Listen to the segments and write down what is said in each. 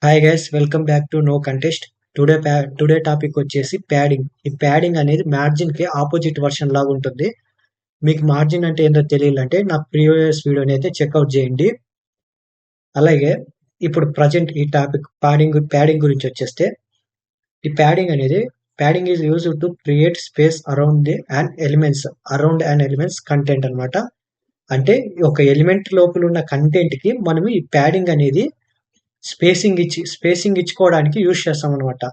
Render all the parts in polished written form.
Hi guys, welcome back to know contest. Today topic వచ్చేసి padding. ఈ padding అనేది margin కి ఆపోజిట్ వర్షన్ లాగా ఉంటుంది. మీకు మార్జిన్ అంటే ఏంటో తెలియాలంటే నా ప్రీవియస్ వీడియోని అయితే చెక్అవుట్ చేయండి. అలాగే ఇప్పుడు ప్రజెంట్ ఈ టాపిక్ ప్యాడింగ్ గురించి వచ్చేస్తే, ఈ padding is use to create space around and elements content అన్నమాట. అంటే ఒక ఎలిమెంట్ లోపల ఉన్న కంటెంట్ కి మనం ఈ ప్యాడింగ్ అనేది స్పేసింగ్ ఇచ్చుకోవడానికి యూజ్ చేస్తాం అనమాట.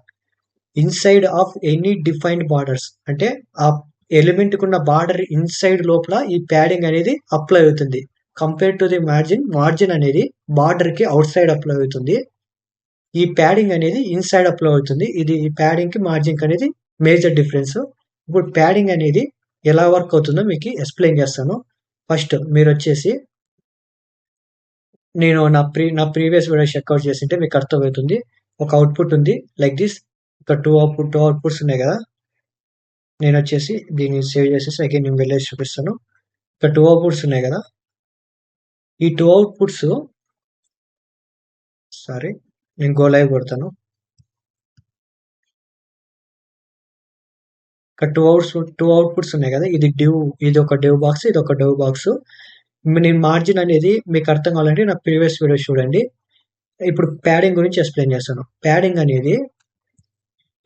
Inside of any defined borders, అంటే ఆ ఎలిమెంట్ కున్న బార్డర్ ఇన్సైడ్ లోపల ఈ ప్యాడింగ్ అనేది అప్లై అవుతుంది. కంపేర్ టు ది మార్జిన్ అనేది బార్డర్ కి అవుట్ సైడ్ అప్లై అవుతుంది. ఈ ప్యాడింగ్ అనేది ఇన్సైడ్ అప్లై అవుతుంది. ఇది ఈ ప్యాడింగ్ కి మార్జిన్ కి అనేది మేజర్ డిఫరెన్స్. ఇప్పుడు ప్యాడింగ్ అనేది ఎలా వర్క్ అవుతుందో మీకు ఎక్స్ప్లెయిన్ చేస్తాను. ఫస్ట్ మీరు వచ్చేసి, నేను నా ప్రీవియస్ వీడియో చెక్అవుట్ చేసింటే మీకు అర్థమవుతుంది. ఒక అవుట్పుట్ ఉంది లైక్ దిస్. ఇక్కడ టూ అవుట్పుట్స్ ఉన్నాయి కదా. నేను వచ్చేసి దీన్ని సేవ్ చేసేసి అగైన్ నేను వెళ్ళేసి చూపిస్తాను. ఇక్కడ టూ అవుట్పుట్స్ ఉన్నాయి కదా. ఈ టూ అవుట్పుట్స్, సారీ, నేను గో లైవ్ కొడతాను. ఇక్కడ టూ అవుట్పుట్స్ ఉన్నాయి కదా. ఇది ఒక డివ్ బాక్స్, ఇది ఒక డివ్ బాక్స్. నేను మార్జిన్ అనేది మీకు అర్థం కావాలంటే నా ప్రీవియస్ వీడియో చూడండి. ఇప్పుడు ప్యాడింగ్ గురించి ఎక్స్ప్లెయిన్ చేస్తాను. ప్యాడింగ్ అనేది,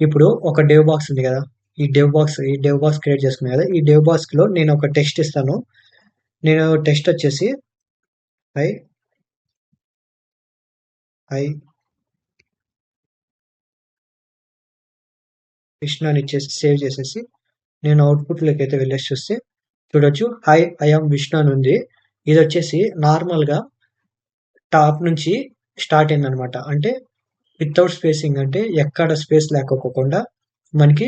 ఇప్పుడు ఒక డివ్ బాక్స్ ఉంది కదా. ఈ డివ్ బాక్స్ క్రియేట్ చేసుకున్నాను కదా. ఈ డివ్ బాక్స్ లో నేను ఒక టెక్స్ట్ ఇస్తాను. నేను టెక్స్ట్ వచ్చేసి హై హై కృష్ణ అని ఇచ్చేసి సేవ్ చేసేసి నేను అవుట్పుట్ లోకి అయితే వెళ్ళేసి చూస్తే చూడొచ్చు, హై ఐఎమ్ విష్ణు అని ఉంది. ఇది వచ్చేసి నార్మల్ గా టాప్ నుంచి స్టార్ట్ అయింది అనమాట. అంటే వితౌట్ స్పేసింగ్, అంటే ఎక్కడ స్పేస్ లేకపోకుండా మనకి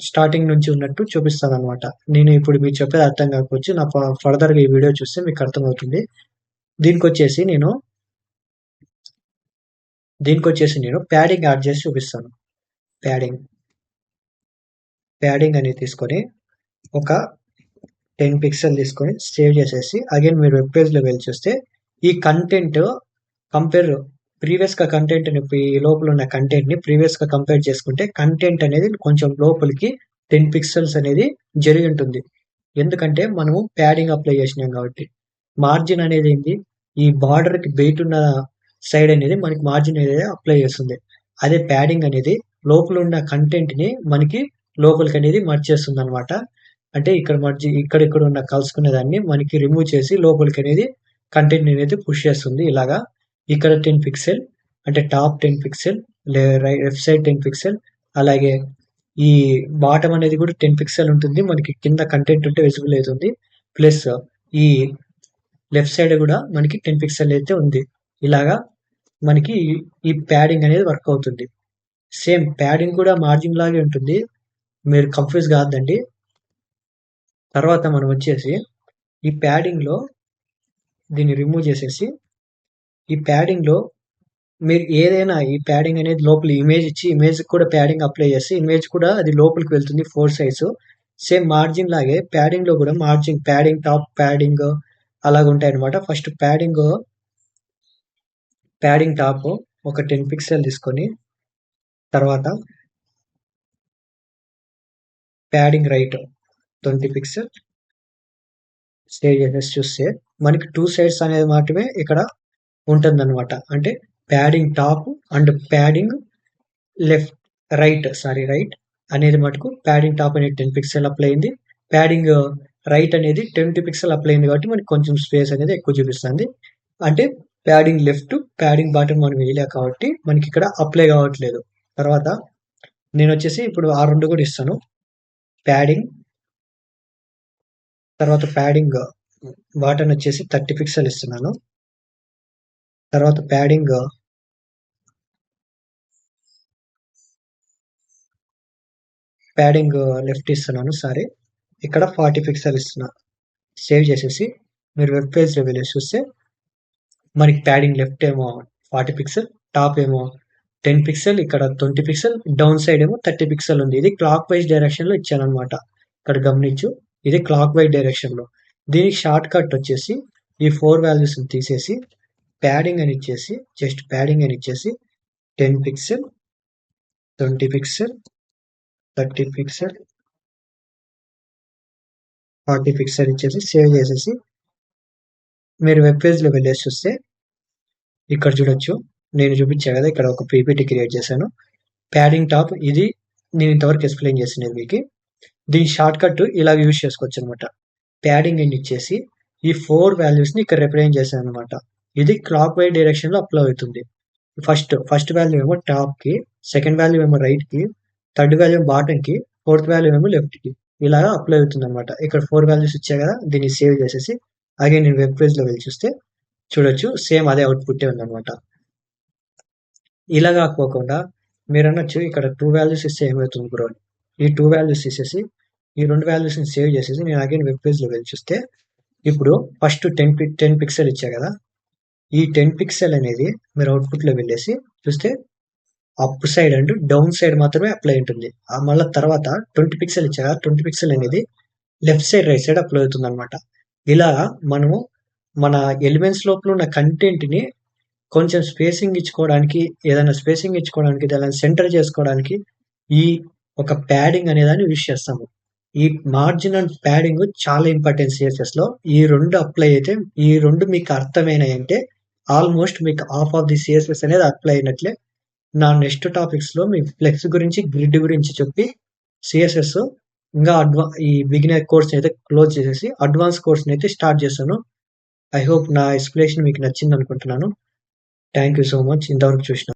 స్టార్టింగ్ నుంచి ఉన్నట్టు చూపిస్తాను అనమాట. నేను ఇప్పుడు మీకు చెప్పేది అర్థం కాకపోవచ్చు, నా ఫర్దర్ గా ఈ వీడియో చూస్తే మీకు అర్థమవుతుంది. దీనికి వచ్చేసి నేను ప్యాడింగ్ యాడ్ చేసి చూపిస్తాను. ప్యాడింగ్ అనేది తీసుకొని ఒక 10 పిక్సెల్ తీసుకొని సేవ్ చేసేసి అగైన్ మీరు వెబ్ పేజ్ లో వెళ్ళి చూస్తే ఈ కంటెంట్ కంపేర్ ప్రీవియస్ గా కంటెంట్ ని, ఈ లోపల ఉన్న కంటెంట్ ని ప్రీవియస్ గా కంపేర్ చేసుకుంటే కంటెంట్ అనేది కొంచెం లోపలికి 10 పిక్సెల్స్ అనేది జరిగి ఉంటుంది. ఎందుకంటే మనము ప్యాడింగ్ అప్లై చేసినాం కాబట్టి. మార్జిన్ అనేది ఏంటి, ఈ బార్డర్ కి బయట ఉన్న సైడ్ అనేది మనకి మార్జిన్ అనేది అప్లై చేస్తుంది. అదే ప్యాడింగ్ అనేది లోపల ఉన్న కంటెంట్ ని మనకి లోపలికి అనేది మర్జ్ చేస్తుంది అనమాట. అంటే ఇక్కడ ఉన్న కలుసుకునే దాన్ని మనకి రిమూవ్ చేసి లోపలికి అనేది కంటెంట్ అనేది పుష్ చేస్తుంది. ఇలాగా ఇక్కడ 10 పిక్సెల్, అంటే top 10 pixel, left side 10 pixel, అలాగే ఈ బాటమ్ అనేది కూడా 10 పిక్సెల్ ఉంటుంది. మనకి కింద కంటెంట్ ఉంటే విజిబుల్ అవుతుంది. ప్లస్ ఈ లెఫ్ట్ సైడ్ కూడా మనకి 10 పిక్సెల్ అయితే ఉంది. ఇలాగా మనకి ఈ ప్యాడింగ్ అనేది వర్క్ అవుతుంది. సేమ్ ప్యాడింగ్ కూడా మార్జిన్ లాగే ఉంటుంది, మీరు కన్ఫ్యూజ్ కావద్దండి. తర్వాత మనం వచ్చేసి ఈ ప్యాడింగ్ లో దీన్ని రిమూవ్ చేసేసి, ఈ ప్యాడింగ్ లో మీరు ఏదైనా ఈ ప్యాడింగ్ అనేది లోపల ఇమేజ్ ఇచ్చి ఇమేజ్ కూడా ప్యాడింగ్ అప్లై చేస్తే ఇమేజ్ కూడా అది లోపలికి వెళ్తుంది 4 సైజ్. సేమ్ మార్జిన్ లాగే ప్యాడింగ్ లో కూడా ప్యాడింగ్ టాప్, ప్యాడింగ్ అలాగ ఉంటాయి అనమాట. ఫస్ట్ ప్యాడింగ్ టాప్ ఒక 10 పిక్సెల్ తీసుకొని, తర్వాత ప్యాడింగ్ రైట్ 20 పిక్సెల్ సేవ్ చేసేసి చూస్తే మనకి 2 సైడ్స్ అనేది మాత్రమే ఇక్కడ ఉంటుందన్నమాట. అంటే padding top and padding right అనేది మటుకు ప్యాడింగ్ టాప్ అనేది 10 పిక్సెల్ అప్లై అయింది. ప్యాడింగ్ రైట్ అనేది 20 పిక్సెల్ అప్లై అయింది కాబట్టి మనకి కొంచెం స్పేస్ అనేది ఎక్కువ చూపిస్తుంది. అంటే ప్యాడింగ్ లెఫ్ట్, ప్యాడింగ్ బాటమ్ మనం వేయలేక కాబట్టి మనకి ఇక్కడ అప్లై కావట్లేదు. తర్వాత నేను వచ్చేసి ఇప్పుడు ఆ రెండు కూడా ఇస్తాను. ప్యాడింగ్, తర్వాత ప్యాడింగ్ బాటమ్ వచ్చేసి 30 పిక్సెల్ ఇస్తున్నాను. తర్వాత ప్యాడింగ్ లెఫ్ట్ ఇస్తున్నాను. సారీ, ఇక్కడ 40 పిక్సెల్ ఇస్తున్నా. సేవ్ చేసేసి మీరు వెబ్ పేజ్ లో వెళ్ళి చూస్తే మనకి ప్యాడింగ్ లెఫ్ట్ ఏమో 40 పిక్సెల్, టాప్ ఏమో 10 పిక్సెల్, ఇక్కడ 20 పిక్సెల్, డౌన్ సైడ్ ఏమో 30 పిక్సెల్ ఉంది. ఇది క్లాక్ వైజ్ డైరెక్షన్ లో ఇచ్చాను అనమాట. ఇక్కడ గమనించు, ఇది క్లాక్ వైజ్ డైరెక్షన్ లో. దీనికి షార్ట్ కట్ వచ్చేసి ఈ 4 వాల్యూస్ తీసేసి ప్యాడింగ్ అని ఇచ్చేసి, జస్ట్ ప్యాడింగ్ అని ఇచ్చేసి 10 పిక్సెల్, 20 పిక్సెల్, 30 పిక్సెల్, 40 పిక్సెల్ ఇచ్చేసి సేవ్ చేసేసి మీరు వెబ్ పేజ్లో వెళ్ళేసి చూస్తే ఇక్కడ చూడొచ్చు. నేను చూపించా కదా, ఇక్కడ ఒక పీపీటీ క్రియేట్ చేశాను. ప్యాడింగ్ టాప్ ఇది నేను ఇంతవరకు ఎక్స్ప్లెయిన్ చేసినది మీకు. దీని షార్ట్ కట్ ఇలా యూజ్ చేసుకోవచ్చు అనమాట. ప్యాడింగ్ అని ఇచ్చేసి ఈ 4 వాల్యూస్ని ఇక్కడ రిప్రజెంట్ చేశాను అనమాట. ఇది క్లాక్ వైజ్ డైరెక్షన్ లో అప్లై అవుతుంది. ఫస్ట్ వాల్యూ ఏమో టాప్ కి, సెకండ్ వాల్యూ ఏమో రైట్ కి, థర్డ్ వాల్యూ బాటమ్ కి, ఫోర్త్ వాల్యూ ఏమో లెఫ్ట్ కి. ఇలాగా అప్లై అవుతుంది అనమాట. ఇక్కడ 4 వాల్యూస్ ఇచ్చా కదా, దీన్ని సేవ్ చేసేసి అగైన్ నేను వెబ్ పేజ్ లో వెళ్ళి చూస్తే చూడొచ్చు, సేమ్ అదే అవుట్పుట్ ఉందన్నమాట. ఇలా కాకపోకుండా మీరు అనొచ్చు ఇక్కడ 2 వాల్యూస్ ఇస్తే ఏమవుతుంది బ్రో. ఈ 2 వాల్యూస్ ఇచ్చేసి ఈ 2 వాల్యూస్ ని సేవ్ చేసేసి నేను అగైన్ వెబ్ పేజ్ లో వెళ్ళి చూస్తే ఇప్పుడు ఫస్ట్ 10 పిక్సెల్ ఇచ్చా కదా, ఈ 10 పిక్సెల్ అనేది మీరు అవుట్పుట్ లో వెళ్ళేసి చూస్తే up side and down side మాత్రమే అప్లై ఉంటుంది. మళ్ళీ తర్వాత 20 పిక్సెల్ ఇచ్చా కదా, 20 పిక్సెల్ అనేది left side right side apply అవుతుంది అనమాట. ఇలా మనము మన ఎలిమెంట్స్ లోపల ఉన్న కంటెంట్ ని కొంచెం స్పేసింగ్ ఇచ్చుకోవడానికి, ఏదైనా స్పేసింగ్ ఇచ్చుకోవడానికి, ఏదైనా సెంటర్ చేసుకోవడానికి ఈ ఒక ప్యాడింగ్ అనేదాన్ని యూజ్ చేస్తాము. ఈ మార్జిన్ అండ్ ప్యాడింగ్ చాలా ఇంపార్టెంట్ సిఎస్ఎస్ లో. ఈ 2 అప్లై అయితే, ఈ 2 మీకు అర్థమైనాయి అంటే ఆల్మోస్ట్ మీకు హాఫ్ ఆఫ్ ది సిఎస్ఎస్ అనేది అప్లై అయినట్లే. నా నెక్స్ట్ టాపిక్స్ లో మీ ఫ్లెక్స్ గురించి, గ్రిడ్ గురించి చెప్పి సిఎస్ఎస్ ఇంకా ఈ బిగినర్ కోర్స్ అయితే క్లోజ్ చేసేసి అడ్వాన్స్ కోర్స్ అయితే స్టార్ట్ చేస్తాను. ఐ హోప్ నా ఎక్స్ప్లెనేషన్ మీకు నచ్చింది అనుకుంటున్నాను. థ్యాంక్ యూ సో మచ్ ఇంతవరకు చూసిన